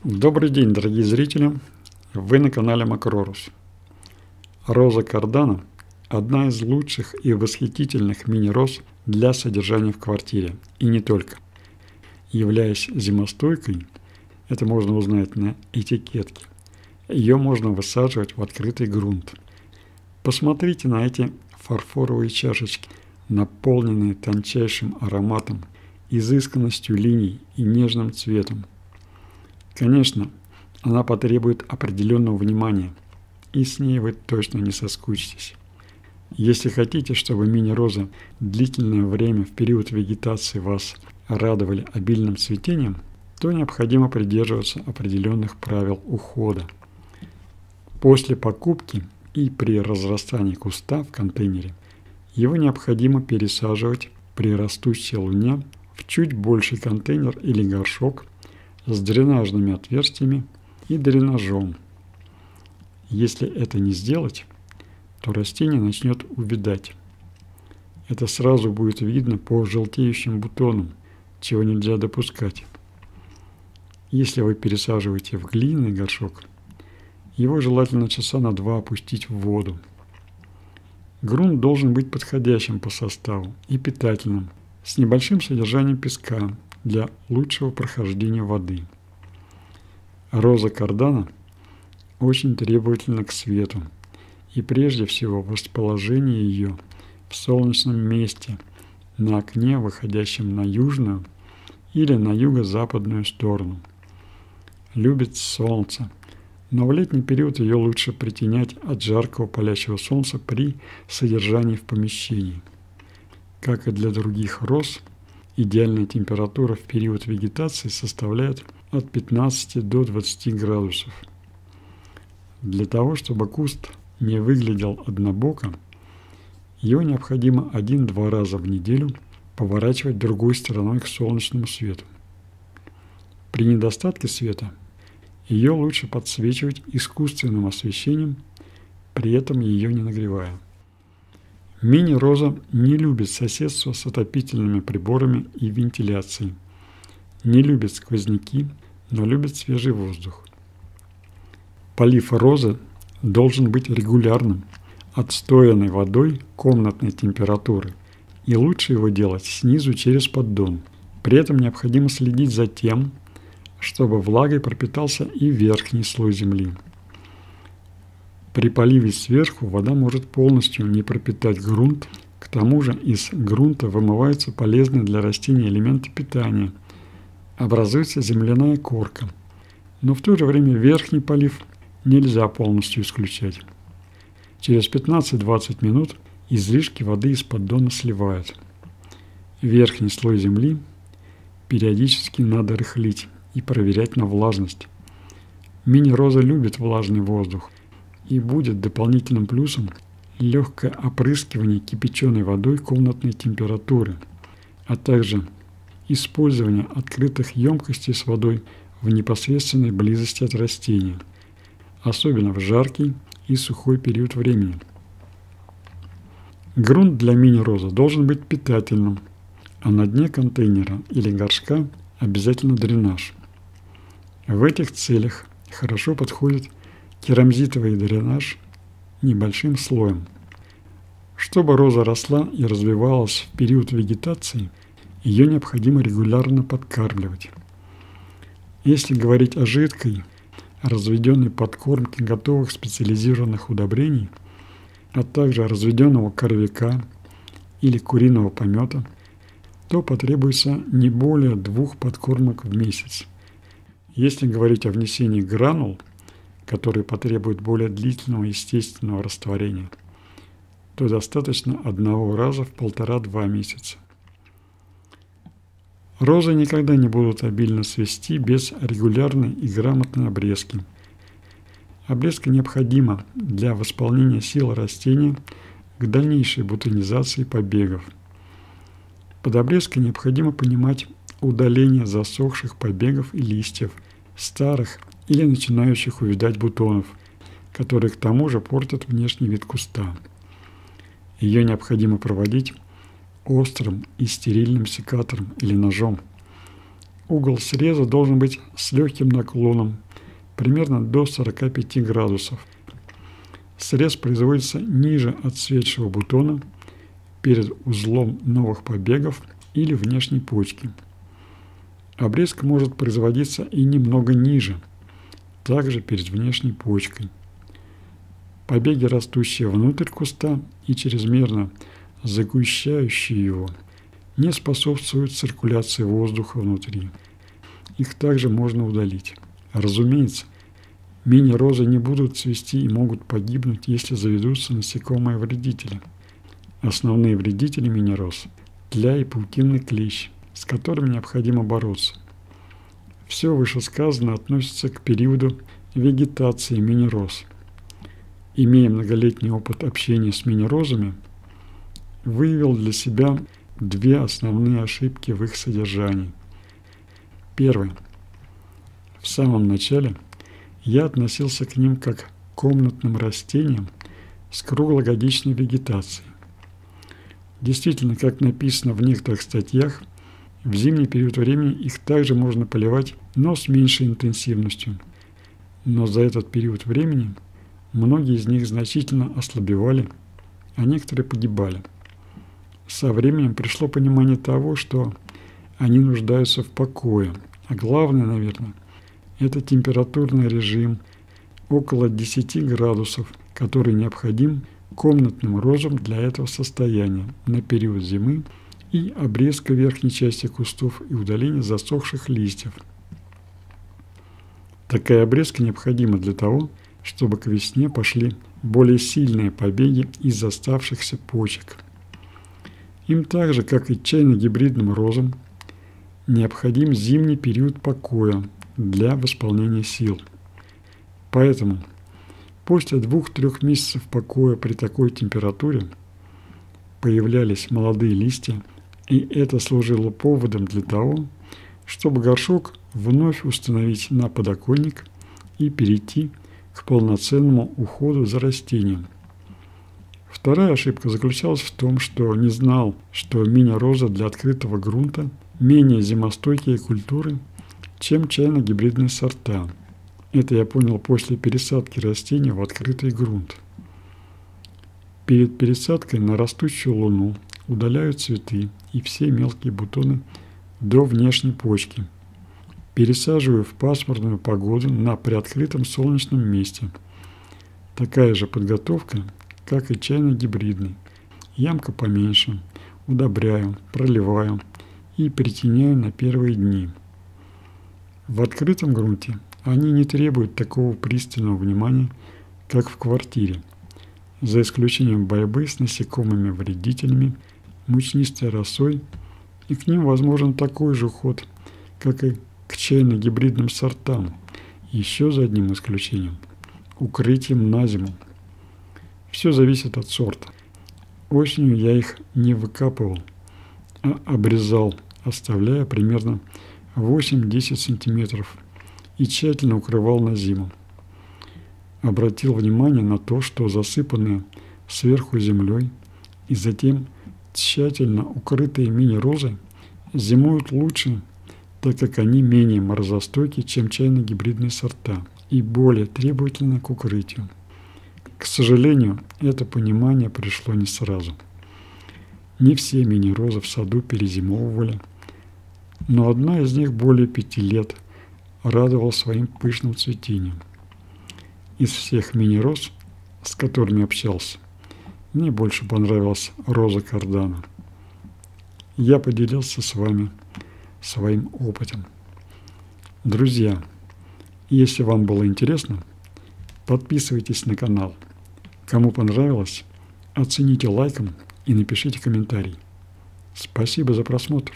Добрый день, дорогие зрители! Вы на канале Макрорус. Роза кардана – одна из лучших и восхитительных мини-роз для содержания в квартире, и не только. Являясь зимостойкой, это можно узнать на этикетке, ее можно высаживать в открытый грунт. Посмотрите на эти фарфоровые чашечки, наполненные тончайшим ароматом, изысканностью линий и нежным цветом. Конечно, она потребует определенного внимания, и с ней вы точно не соскучитесь. Если хотите, чтобы мини-розы длительное время в период вегетации вас радовали обильным цветением, то необходимо придерживаться определенных правил ухода. После покупки и при разрастании куста в контейнере его необходимо пересаживать при растущей луне в чуть больший контейнер или горшок с дренажными отверстиями и дренажом. Если это не сделать, то растение начнет увядать. Это сразу будет видно по желтеющим бутонам, чего нельзя допускать. Если вы пересаживаете в глиняный горшок, его желательно часа на 2 опустить в воду. Грунт должен быть подходящим по составу и питательным, с небольшим содержанием песка для лучшего прохождения воды. Роза кардана очень требовательна к свету, и прежде всего расположение ее в солнечном месте на окне, выходящем на южную или на юго-западную сторону. Любит солнце, но в летний период ее лучше притенять от жаркого палящего солнца при содержании в помещении. Как и для других роз, идеальная температура в период вегетации составляет от 15 до 20 градусов. Для того, чтобы куст не выглядел однобоко, его необходимо 1-2 раза в неделю поворачивать другой стороной к солнечному свету. При недостатке света ее лучше подсвечивать искусственным освещением, при этом ее не нагревая. Мини-роза не любит соседство с отопительными приборами и вентиляцией, не любит сквозняки, но любит свежий воздух. Полив розы должен быть регулярным, отстоянной водой комнатной температуры, и лучше его делать снизу через поддон. При этом необходимо следить за тем, чтобы влагой пропитался и верхний слой земли. При поливе сверху вода может полностью не пропитать грунт, к тому же из грунта вымываются полезные для растений элементы питания, образуется земляная корка, но в то же время верхний полив нельзя полностью исключать. Через 15-20 минут излишки воды из поддона сливают. Верхний слой земли периодически надо рыхлить и проверять на влажность. Мини-роза любит влажный воздух, и будет дополнительным плюсом легкое опрыскивание кипяченой водой комнатной температуры, а также использование открытых емкостей с водой в непосредственной близости от растения, особенно в жаркий и сухой период времени. Грунт для мини-розы должен быть питательным, а на дне контейнера или горшка обязательно дренаж. В этих целях хорошо подходит керамзитовый дренаж небольшим слоем. Чтобы роза росла и развивалась в период вегетации, ее необходимо регулярно подкармливать. Если говорить о жидкой, разведенной подкормке готовых специализированных удобрений, а также разведенного коровика или куриного помета, то потребуется не более 2 подкормок в месяц. Если говорить о внесении гранул, которые потребуют более длительного естественного растворения, то достаточно 1 раза в 1,5-2 месяца. Розы никогда не будут обильно цвести без регулярной и грамотной обрезки. Обрезка необходима для восполнения сил растения к дальнейшей бутонизации побегов. Под обрезкой необходимо понимать удаление засохших побегов и листьев, старых или начинающих увядать бутонов, которые к тому же портят внешний вид куста. Ее необходимо проводить острым и стерильным секатором или ножом. Угол среза должен быть с легким наклоном, примерно до 45 градусов. Срез производится ниже отцветшего бутона, перед узлом новых побегов или внешней почки. Обрезка может производиться и немного ниже, также перед внешней почкой. Побеги, растущие внутрь куста и чрезмерно загущающие его, не способствуют циркуляции воздуха внутри. Их также можно удалить. Разумеется, мини-розы не будут цвести и могут погибнуть, если заведутся насекомые-вредители. Основные вредители мини-роз – тля и паутинный клещ, с которыми необходимо бороться. Все вышесказанное относится к периоду вегетации мини-роз. Имея многолетний опыт общения с мини-розами, выявил для себя две основные ошибки в их содержании. Первое. В самом начале я относился к ним как к комнатным растениям с круглогодичной вегетацией. Действительно, как написано в некоторых статьях, в зимний период времени их также можно поливать, но с меньшей интенсивностью. Но за этот период времени многие из них значительно ослабевали, а некоторые погибали. Со временем пришло понимание того, что они нуждаются в покое, а главное, наверное, это температурный режим около 10 градусов, который необходим комнатным розам для этого состояния на период зимы, и обрезка верхней части кустов и удаление засохших листьев. Такая обрезка необходима для того, чтобы к весне пошли более сильные побеги из оставшихся почек. Им так же, как и чайно-гибридным розам, необходим зимний период покоя для восполнения сил. Поэтому после 2-3 месяцев покоя при такой температуре появлялись молодые листья, и это служило поводом для того, чтобы горшок вновь установить на подоконник и перейти к полноценному уходу за растением. Вторая ошибка заключалась в том, что не знал, что мини-роза для открытого грунта менее зимостойкие культуры, чем чайно-гибридные сорта. Это я понял после пересадки растений в открытый грунт. Перед пересадкой на растущую луну удаляют цветы и все мелкие бутоны до внешней почки. Пересаживаю в пасмурную погоду на приоткрытом солнечном месте. Такая же подготовка, как и чайно-гибридный. Ямка поменьше, удобряю, проливаю и притеняю на первые дни. В открытом грунте они не требуют такого пристального внимания, как в квартире, за исключением борьбы с насекомыми-вредителями, мучнистой росой, и к ним возможен такой же уход, как и к чайно-гибридным сортам, еще за одним исключением – укрытием на зиму. Все зависит от сорта. Осенью я их не выкапывал, а обрезал, оставляя примерно 8-10 сантиметров, и тщательно укрывал на зиму. Обратил внимание на то, что засыпанные сверху землей и затем тщательно укрытые мини-розы зимуют лучше, так как они менее морозостойки, чем чайно-гибридные сорта, и более требовательны к укрытию. К сожалению, это понимание пришло не сразу. Не все мини-розы в саду перезимовывали, но одна из них более 5 лет радовала своим пышным цветением. Из всех мини-роз, с которыми общался, мне больше понравилась роза кардана. Я поделился с вами своим опытом. Друзья, если вам было интересно, подписывайтесь на канал. Кому понравилось, оцените лайком и напишите комментарий. Спасибо за просмотр.